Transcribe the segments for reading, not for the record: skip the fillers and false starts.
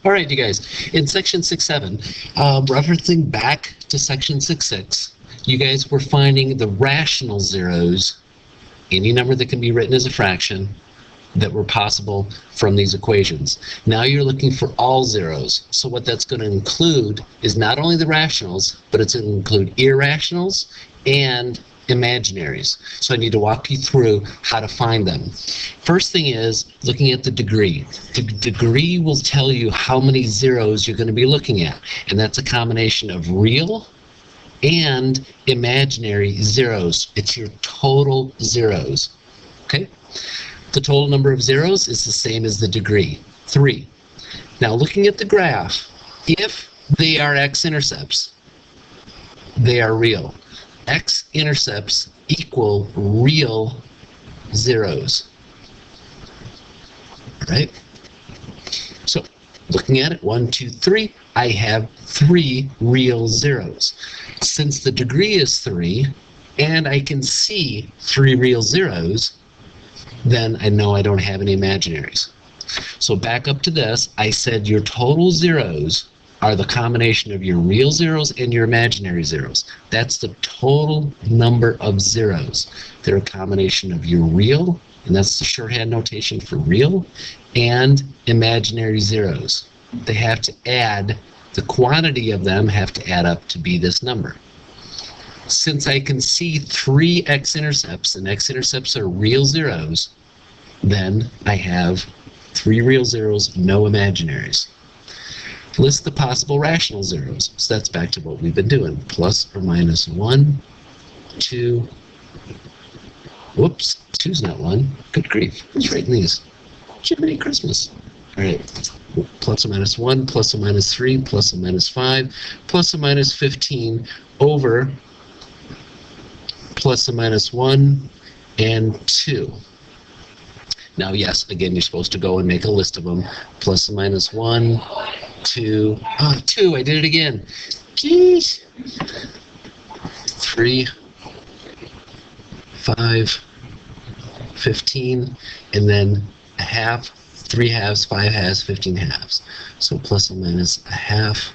All right, you guys. In section 6.7, referencing back to section 6.6, you guys were finding the rational zeros, any number that can be written as a fraction, that were possible from these equations. Now you're looking for all zeros. So what that's going to include is not only the rationals, but it's going to include irrationals and imaginaries. So I need to walk you through how to find them. First thing is looking at the degree. The degree will tell you how many zeros you're going to be looking at, and that's a combination of real and imaginary zeros. It's your total zeros. Okay? The total number of zeros is the same as the degree, 3. Now looking at the graph, if they are x-intercepts, they are real. X-intercepts equal real zeros. All right? So looking at it, 1, 2, 3, I have 3 real zeros. Since the degree is 3, and I can see 3 real zeros, then I know I don't have any imaginaries. So back up to this, I said your total zeros are the combination of your real zeros and your imaginary zeros. That's the total number of zeros. They're a combination of your real, and that's the shorthand notation for real, and imaginary zeros. They have to add, the quantity of them have to add up to be this number. Since I can see 3 x-intercepts, and x-intercepts are real zeros, then I have 3 real zeros, no imaginaries. List the possible rational zeros. So that's back to what we've been doing. Plus or minus 1, 2, whoops, 2's not 1. Good grief, who's writing these? Jiminy Christmas. All right, plus or minus 1, plus or minus 3, plus or minus 5, plus or minus 15 over plus or minus 1 and 2. Now, yes, again, you're supposed to go and make a list of them. Plus or minus 1, 2, 2, I did it again. Jeez. 3, 5, 15, and then a half, 3 halves, 5 halves, 15 halves. So plus or minus a half,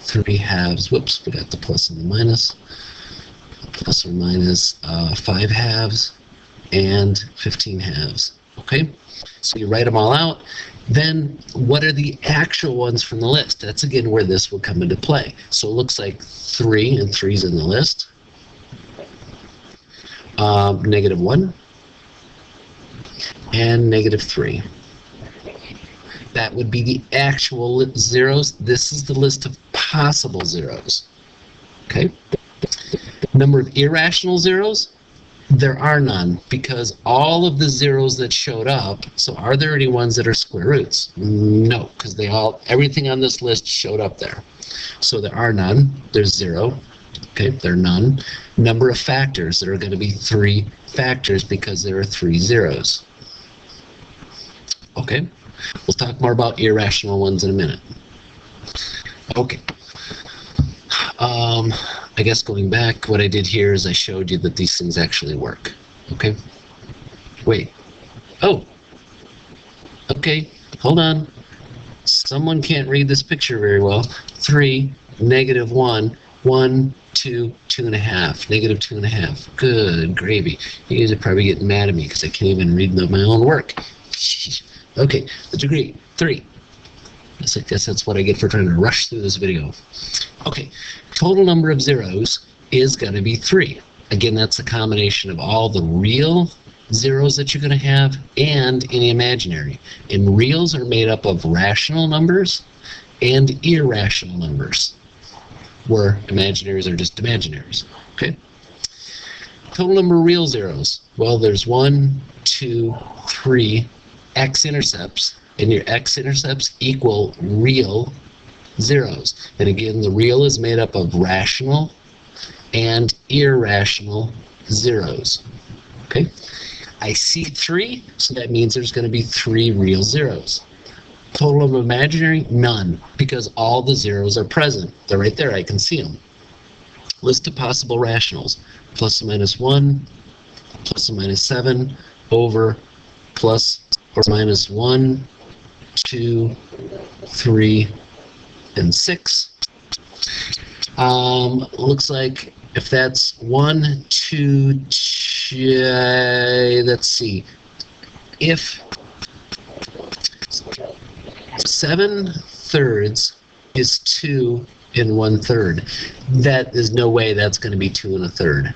3 halves, whoops, forgot the plus and the minus. Plus or minus 5 halves and 15 halves. Okay, so you write them all out. Then what are the actual ones from the list? That's again where this will come into play. So it looks like 3, and 3's in the list. Negative 1 and negative 3. That would be the actual zeros. This is the list of possible zeros. Okay. Number of irrational zeros, there are none, because all of the zeros that showed up, so are there any ones that are square roots? No, because everything on this list showed up there. So there are none. There's 0. Okay, there are none. Number of factors, there are going to be 3 factors because there are 3 zeros. Okay, we'll talk more about irrational ones in a minute. Okay. I guess going back, what I did here is I showed you that these things actually work. Okay? Wait. Oh. Okay, hold on. Someone can't read this picture very well. 3, negative 1, 1, 2, 2.5, negative 2.5. Good gravy. You guys are probably getting mad at me because I can't even read my own work. Okay, the degree, 3. I guess that's what I get for trying to rush through this video. Okay, total number of zeros is going to be 3. Again, that's a combination of all the real zeros that you're going to have and any imaginary. And reals are made up of rational numbers and irrational numbers, where imaginaries are just imaginaries. Okay. Total number of real zeros. Well, there's 1, 2, 3 x-intercepts, and your x-intercepts equal real zeros. And again, the real is made up of rational and irrational zeros. Okay? I see 3, so that means there's going to be 3 real zeros. Total of imaginary, none, because all the zeros are present. They're right there, I can see them. List of possible rationals. Plus or minus 1, plus or minus 7, over plus or minus 1, 2, 3, and 6. Looks like if that's 1, 2, let's see. If 7/3 is 2 and 1/3, that is no way that's going to be 2 1/3.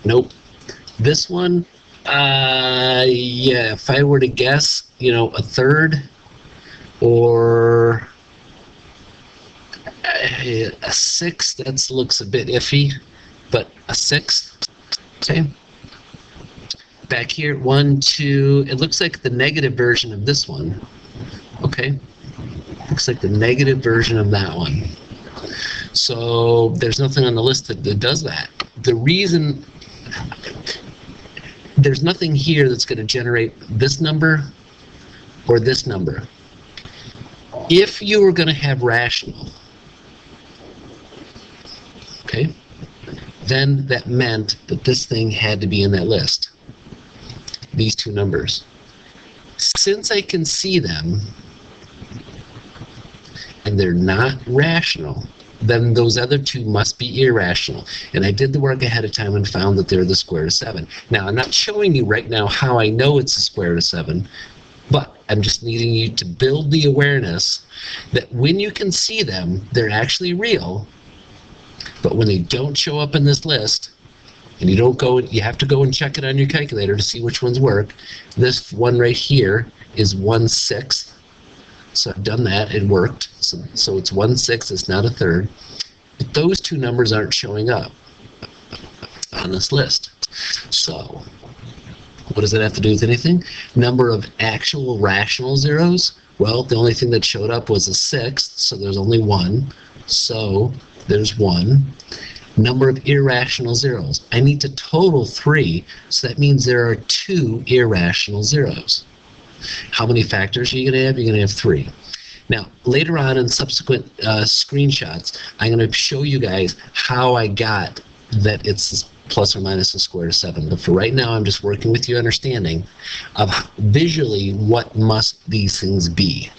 Nope. This one, yeah, if I were to guess, you know, 1/3 or a 6th, that looks a bit iffy, but a 6th, okay. Back here, 1, 2, it looks like the negative version of this one, okay. Looks like the negative version of that one. So there's nothing on the list that does that. The reason, there's nothing here that's going to generate this number or this number. If you were going to have rational, okay, then that meant that this thing had to be in that list. These two numbers. Since I can see them, and they're not rational, then those other two must be irrational. And I did the work ahead of time and found that they're the square root of 7. Now, I'm not showing you right now how I know it's the square root of 7, but I'm just needing you to build the awareness that when you can see them, they're actually real, but when they don't show up in this list, and you don't go, you have to go and check it on your calculator to see which ones work. This one right here is 1/6. So I've done that, it worked. So it's 1/6, it's not 1/3. But those two numbers aren't showing up on this list. So what does that have to do with anything? Number of actual rational zeros? Well, the only thing that showed up was a 6th, so there's only 1. So there's 1. Number of irrational zeros. I need to total 3, so that means there are 2 irrational zeros. How many factors are you going to have? You're going to have 3. Now, later on in subsequent screenshots, I'm going to show you guys how I got that it's plus or minus the square root of 7. But for right now, I'm just working with your understanding of visually what must these things be.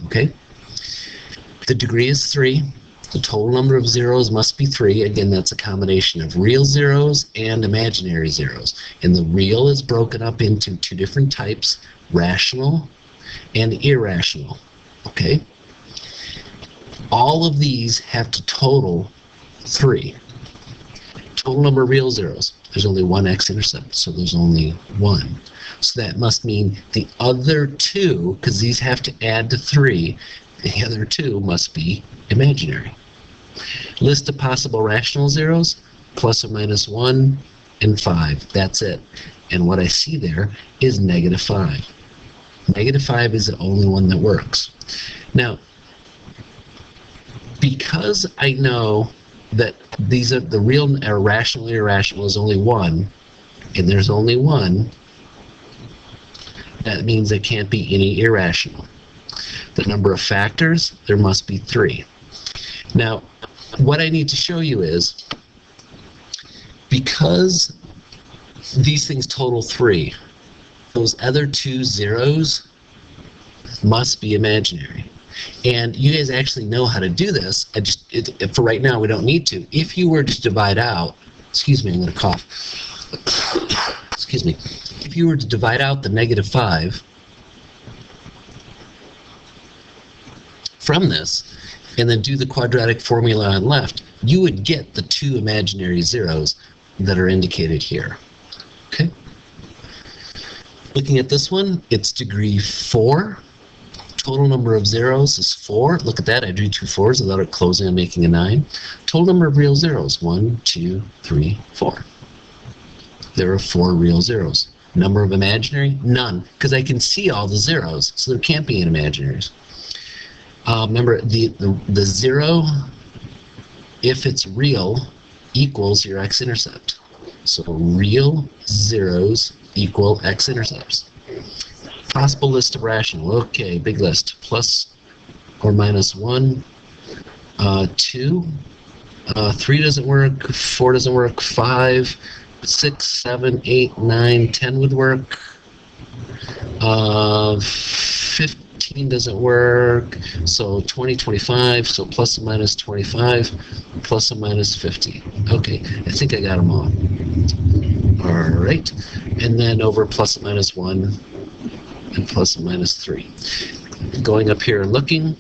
Okay? The degree is 3. The total number of zeros must be 3. Again, that's a combination of real zeros and imaginary zeros. And the real is broken up into 2 different types, rational and irrational. Okay? All of these have to total 3. Total number of real zeros. There's only one x-intercept, so there's only 1. So that must mean the other 2, because these have to add to 3, the other 2 must be imaginary. List of possible rational zeros, plus or minus 1 and 5. That's it. And what I see there is -5. -5 is the only one that works. Now, because I know that these are the real or rational irrational is only 1, and there's only 1, that means there can't be any irrational. The number of factors, there must be 3. Now, what I need to show you is, because these things total 3, those other 2 zeros must be imaginary. And you guys actually know how to do this. For right now, we don't need to. If you were to divide out, excuse me, I'm going to cough. Excuse me. If you were to divide out the -5 from this, and then do the quadratic formula on left, you would get the 2 imaginary zeros that are indicated here. Okay? Looking at this one, it's degree 4. Total number of zeros is 4. Look at that, I drew 2 4s without it closing and making a 9. Total number of real zeros, 1, 2, 3, 4. There are 4 real zeros. Number of imaginary? None, because I can see all the zeros, so there can't be any imaginaries. Remember, the 0, if it's real, equals your x-intercept. So real zeros equal x-intercepts. Possible list of rational. Okay, big list. Plus or minus 1, 2, 3 doesn't work, 4 doesn't work, 5, 6, 7, 8, 9, 10 would work. 15 19 doesn't work. So 20, 25, so plus or minus 25, plus or minus 50. Okay, I think I got them all. All right, and then over plus or minus 1 and plus or minus 3. Going up here and looking.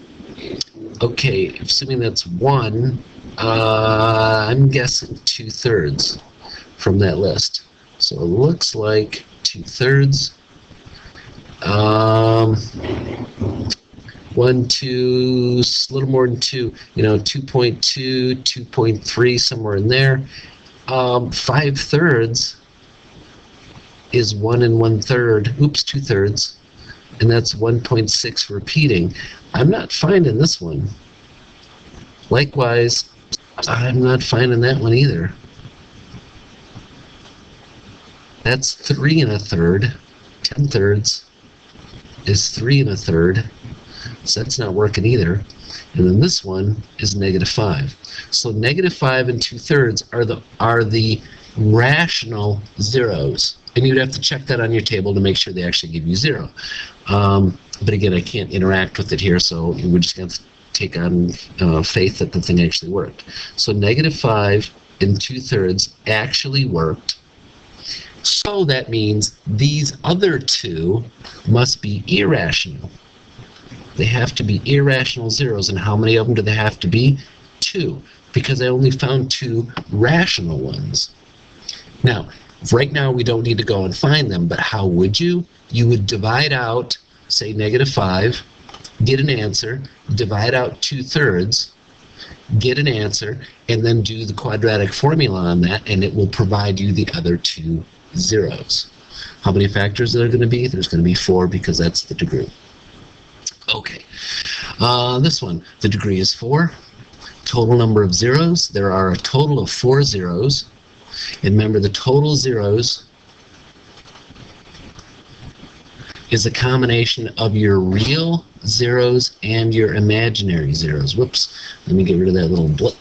Okay, assuming that's 1, I'm guessing 2/3 from that list. So it looks like 2/3. 1, 2, a little more than 2, 2.2, 2.3, somewhere in there. 5/3 is 1 and 1/3, oops, 2/3, and that's 1.6 repeating. I'm not finding this one. Likewise, I'm not finding that one either. That's 3 1/3. 10/3 is 3 1/3. So that's not working either. And then this one is -5. So -5 and 2/3 are the rational zeros. And you'd have to check that on your table to make sure they actually give you 0. But again, I can't interact with it here, so we're just going to take on faith that the thing actually worked. So -5 and 2/3 actually worked. So that means these other two must be irrational. They have to be irrational zeros. And how many of them do they have to be? 2, because I only found 2 rational ones. Now, right now we don't need to go and find them, but how would you? You would divide out, say, -5, get an answer, divide out 2/3, get an answer, and then do the quadratic formula on that, and it will provide you the other 2 zeros. How many factors are there going to be? There's going to be 4, because that's the degree. Okay, this one, the degree is 4. Total number of zeros, there are a total of 4 zeros. And remember, the total zeros is a combination of your real zeros and your imaginary zeros. Whoops, let me get rid of that little blip.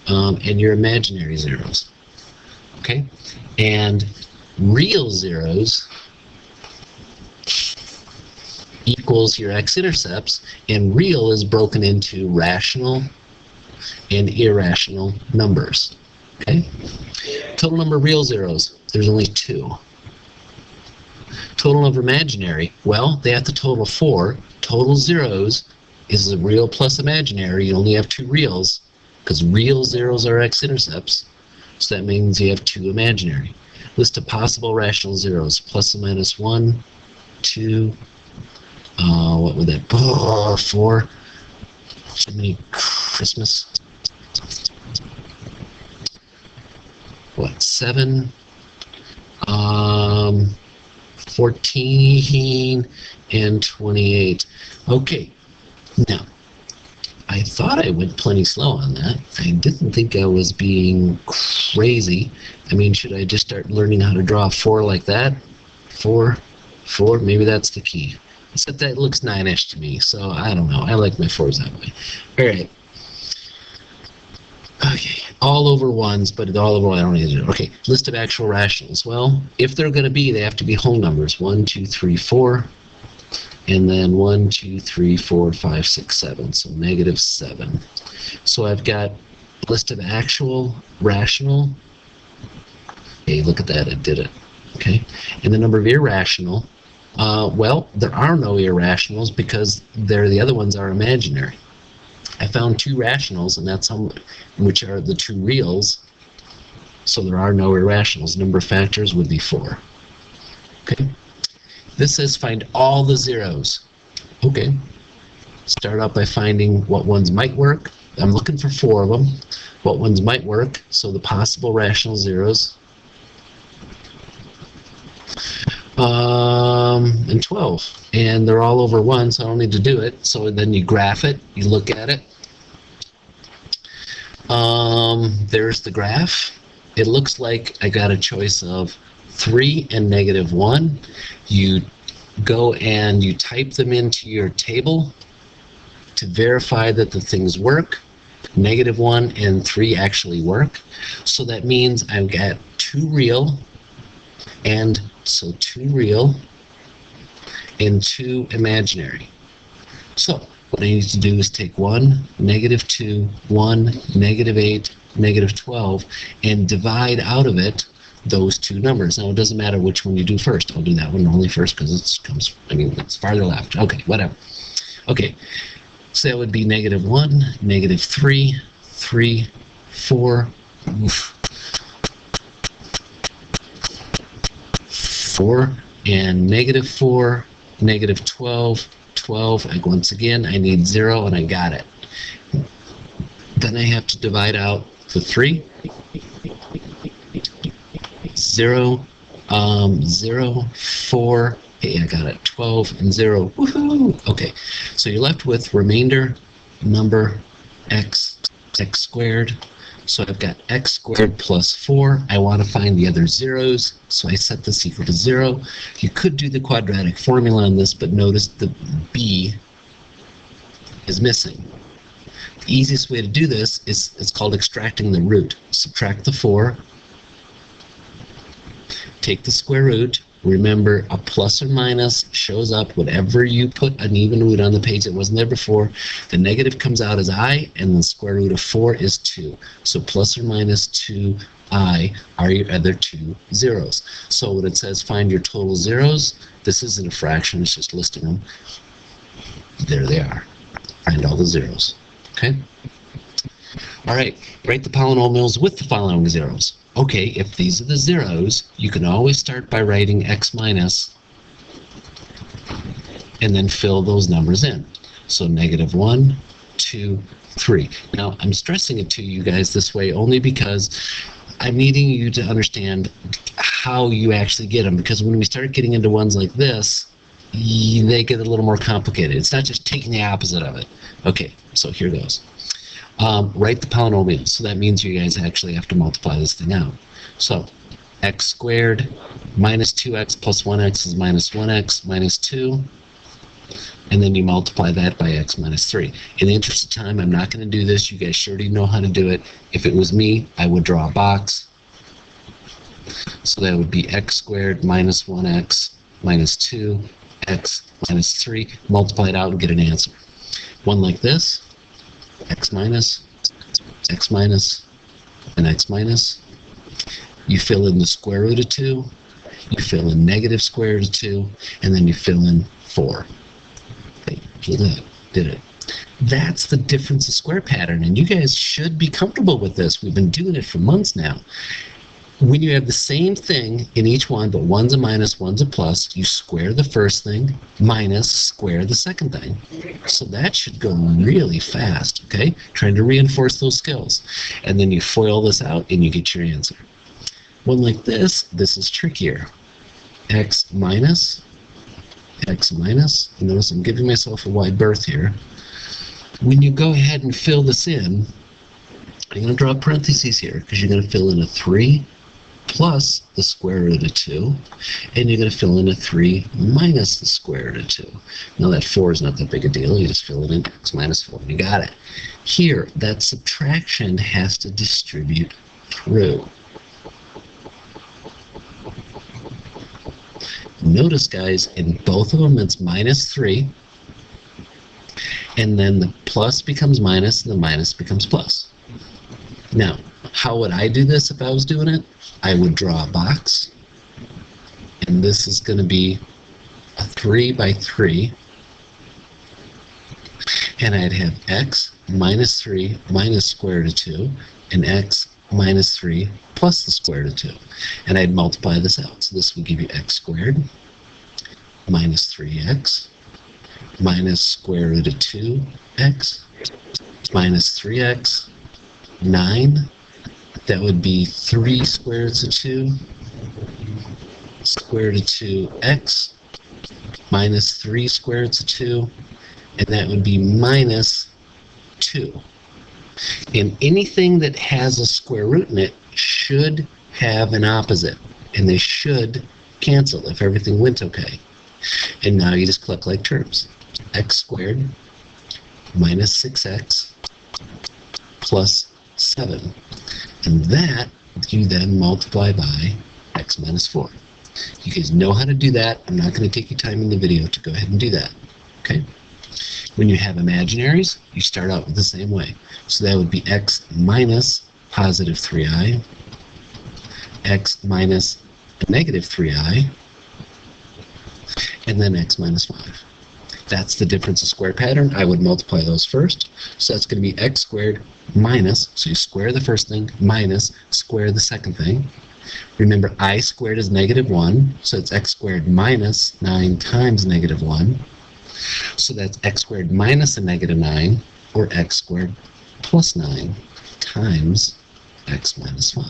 And your imaginary zeros. Okay, and real zeros equals your x-intercepts, and real is broken into rational and irrational numbers. Okay, total number of real zeros, there's only 2. Total number imaginary, well, they have to total 4. Total zeros is the real plus imaginary. You only have 2 reals, because real zeros are x-intercepts, so that means you have 2 imaginary. List of possible rational zeros, plus or minus 1, 2, what would that be? 4. Jiminy Christmas. What, 7? 14 and 28. Okay, now I thought I went plenty slow on that. I didn't think I was being crazy. I mean, should I just start learning how to draw 4 like that? 4, maybe that's the key. Except that looks 9-ish to me, so I don't know. I like my 4s that way. All right. Okay, all over 1s, but all over 1 I don't need to do. Okay, list of actual rationals. Well, if they're going to be, they have to be whole numbers. 1, 2, 3, 4, and then 1, 2, 3, 4, 5, 6, 7. So -7. So I've got list of actual rational. Okay, look at that, it did it. Okay, and the number of irrational. Well, there are no irrationals because the other ones are imaginary. I found 2 rationals, and that's which are the 2 reals. So there are no irrationals. Number of factors would be 4. Okay. This says find all the zeros. Okay. Start out by finding what ones might work. I'm looking for 4 of them. What ones might work. So the possible rational zeros. And 12, and they're all over 1, so I don't need to do it. So then you graph it, you look at it. There's the graph. It looks like I got a choice of 3 and -1. You go and you type them into your table to verify that the things work. -1 and 3 actually work. So that means I've got 2 real, and so 2 real and 2 imaginary. So what I need to do is take 1, -2, 1, -8, -12, and divide out of it those two numbers. Now it doesn't matter which one you do first. I'll do that one only first because it's farther left. Okay, whatever. Okay, so that would be -1, -3, 3, 4, 4, and -4, -12, 12. And once again, I need 0, and I got it. Then I have to divide out the 3. 0, 0, 4. Hey, I got it. 12 and 0. Woohoo! Okay, so you're left with remainder number x squared. So I've got x squared plus 4. I want to find the other zeros, so I set this equal to 0. You could do the quadratic formula on this, but notice the b is missing. The easiest way to do this is it's called extracting the root. Subtract the 4, take the square root. Remember, a plus or minus shows up whenever you put an even root on the page that wasn't there before. The negative comes out as I, and the square root of 4 is 2. So plus or minus 2i are your other two zeros. So when it says find your total zeros, this isn't a fraction, it's just listing them. There they are. Find all the zeros. Okay? All right, write the polynomials with the following zeros. Okay, if these are the zeros, you can always start by writing x minus and then fill those numbers in. So -1, 2, 3. Now, I'm stressing it to you guys this way only because I'm needing you to understand how you actually get them, because when we start getting into ones like this, they get a little more complicated. It's not just taking the opposite of it. Okay, so here goes. Write the polynomials. So that means you guys actually have to multiply this thing out. So x squared minus 2x plus 1x is minus 1x minus 2. And then you multiply that by x minus 3. In the interest of time, I'm not going to do this. You guys sure do know how to do it. If it was me, I would draw a box. So that would be x squared minus 1x minus 2, x minus 3. Multiply it out and get an answer. One like this. X minus, and x minus. You fill in the square root of 2, you fill in negative square root of 2, and then you fill in 4. Okay, did it. That's the difference of square pattern, and you guys should be comfortable with this. We've been doing it for months now. When you have the same thing in each one, but one's a minus, one's a plus, you square the first thing, minus square the second thing. So that should go really fast, okay? Trying to reinforce those skills. And then you FOIL this out and you get your answer. One like this is trickier. X minus, notice I'm giving myself a wide berth here. When you go ahead and fill this in, I'm going to draw parentheses here because you're going to fill in a 3 plus the square root of 2, and you're going to fill in a 3 minus the square root of 2. Now that 4 is not that big a deal, you just fill it in x minus 4, and you got it. Here, that subtraction has to distribute through. Notice, guys, in both of them it's minus 3, and then the plus becomes minus, and the minus becomes plus. Now, how would I do this if I was doing it? I would draw a box, and this is going to be a 3 by 3, and I'd have x minus 3 minus square root of 2, and x minus 3 plus the square root of 2. And I'd multiply this out. So this would give you x squared minus 3x minus square root of 2x minus 3x, 9. That would be 3 square roots of 2 square root of 2x minus 3 square roots of 2, and that would be minus 2. And anything that has a square root in it should have an opposite, and they should cancel if everything went okay. And now you just collect like terms. X squared minus 6x plus 7. And that you then multiply by x minus 4. You guys know how to do that. I'm not going to take your time in the video to go ahead and do that. Okay? When you have imaginaries, you start out the same way. So that would be x minus positive 3i, x minus negative 3i, and then x minus 5. That's the difference of square pattern. I would multiply those first. So that's going to be x squared minus, so you square the first thing, minus square the second thing. Remember, I squared is negative 1, so it's x squared minus 9 times negative 1. So that's x squared minus a negative 9, or x squared plus 9 times x minus 5.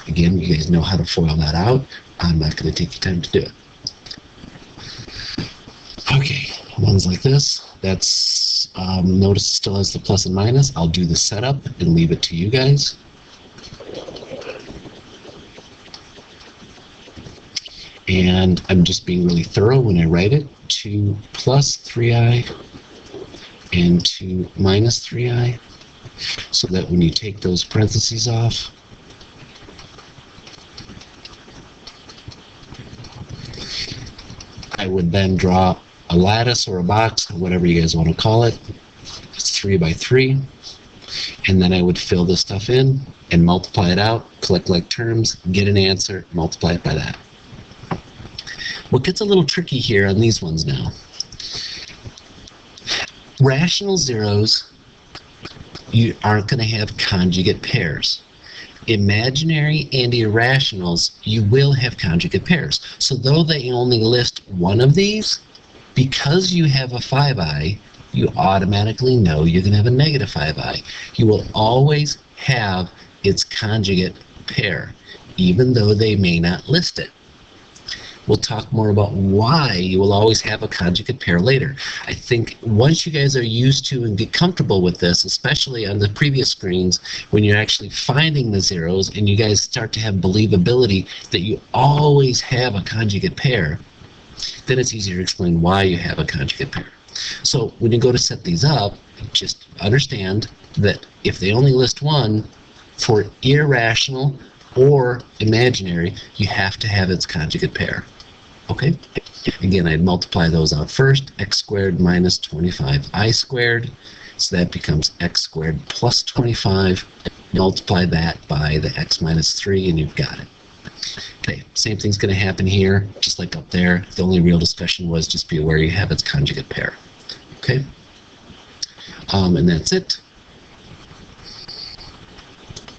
Again, you guys know how to FOIL that out. I'm not going to take the time to do it. Okay, ones like this. That's, notice it still has the plus and minus. I'll do the setup and leave it to you guys. And I'm just being really thorough when I write it. 2 plus 3i and 2 minus 3i, so that when you take those parentheses off, I would then draw a lattice or a box, whatever you guys want to call it. It's 3 by 3. And then I would fill this stuff in and multiply it out, collect like terms, get an answer, multiply it by that. What gets a little tricky here on these ones now, rational zeros, you aren't going to have conjugate pairs. Imaginary and irrationals, you will have conjugate pairs. So though they only list one of these, because you have a 5i, you automatically know you're going to have a negative 5i. You will always have its conjugate pair, even though they may not list it. We'll talk more about why you will always have a conjugate pair later. I think once you guys are used to and get comfortable with this, especially on the previous screens, when you're actually finding the zeros and you guys start to have believability that you always have a conjugate pair, then it's easier to explain why you have a conjugate pair. So when you go to set these up, just understand that if they only list one, for irrational or imaginary, you have to have its conjugate pair. Okay? Again, I'd multiply those out first. X squared minus 25i squared. So that becomes x squared plus 25. Multiply that by the x minus 3, and you've got it. Okay, same thing's going to happen here, just like up there. The only real discussion was just be aware you have its conjugate pair. Okay? And that's it.